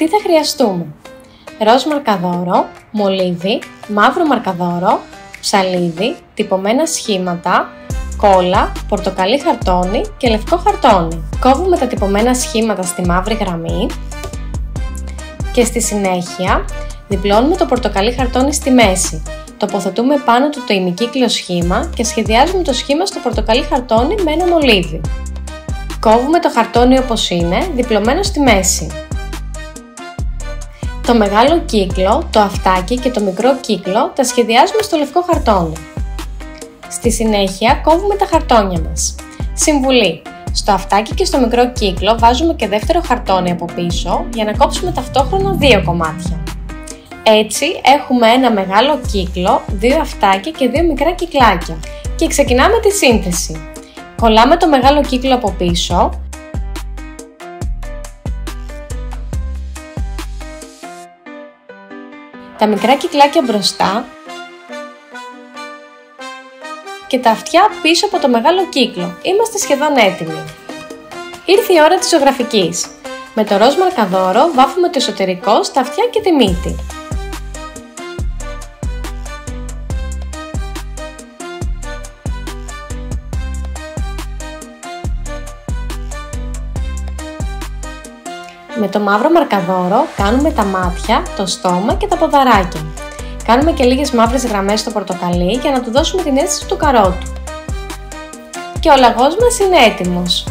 Τι θα χρειαστούμε? Ροζ μαρκαδόρο, μολύβι, μαύρο μαρκαδόρο, ψαλίδι, τυπωμένα σχήματα, κόλλα, πορτοκαλί χαρτόνι και λευκό χαρτόνι. Κόβουμε τα τυπωμένα σχήματα στη μαύρη γραμμή και στη συνέχεια διπλώνουμε το πορτοκαλί χαρτόνι στη μέση. Τοποθετούμε πάνω του το ημικύκλιο σχήμα και σχεδιάζουμε το σχήμα στο πορτοκαλί χαρτόνι με ένα μολύβι. Κόβουμε το χαρτόνι όπως είναι, διπλωμένο στη μέση. Το μεγάλο κύκλο, το αυτάκι και το μικρό κύκλο τα σχεδιάζουμε στο λευκό χαρτόνι. Στη συνέχεια κόβουμε τα χαρτόνια μας. Συμβουλή: στο αυτάκι και στο μικρό κύκλο βάζουμε και δεύτερο χαρτόνι από πίσω για να κόψουμε ταυτόχρονα δύο κομμάτια. Έτσι έχουμε ένα μεγάλο κύκλο, δύο αυτάκια και δύο μικρά κυκλάκια. Και ξεκινάμε τη σύνθεση. Κολλάμε το μεγάλο κύκλο από πίσω. Τα μικρά κυκλάκια μπροστά και τα αυτιά πίσω από το μεγάλο κύκλο. Είμαστε σχεδόν έτοιμοι. Ήρθε η ώρα της ζωγραφικής. Με το ροζ μαρκαδόρο βάφουμε το εσωτερικό στα αυτιά και τη μύτη. Με το μαύρο μαρκαδόρο κάνουμε τα μάτια, το στόμα και τα ποδαράκια. Κάνουμε και λίγες μαύρες γραμμές στο πορτοκαλί για να του δώσουμε την αίσθηση του καρότου. Και ο λαγός μας είναι έτοιμος.